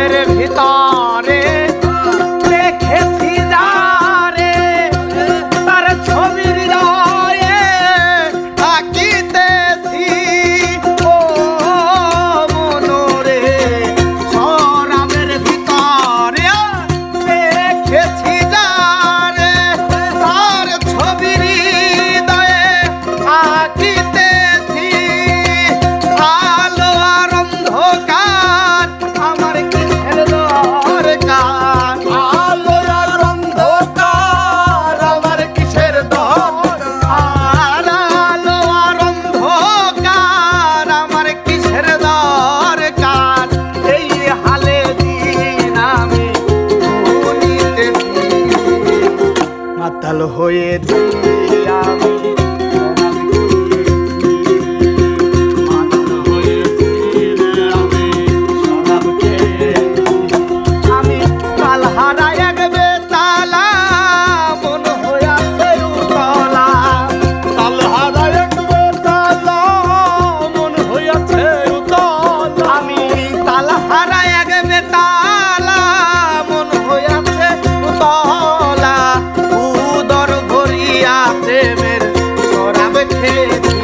শরাবের ভিতরে দেখেছি যারে তার ছবির হৃদয়ে আঁকিতেছি ও মনরে শরাবের ভিতরে দেখেছি যারে তার ছবির হৃদয়ে আঁকিতেছি আলো আর অন্ধকার আমার কিসের দরকার আলো আর অন্ধকার আমার কিসের দরকার আলো আর অন্ধকার আমার কিসের দরকার এই হালে দিন আমি গুনিতেছি মাতাল হয়েছি আমি আমি কাল হারায় এক বেতালা মন হইয়াছে উতলা কাল হারায় এক বেতালা মন হইয়াছে উতলা আমি কাল হারায় এক বেতালা মন হইয়াছে উতলা উদর ভরিয়া প্রেমের শরাব খেয়েছি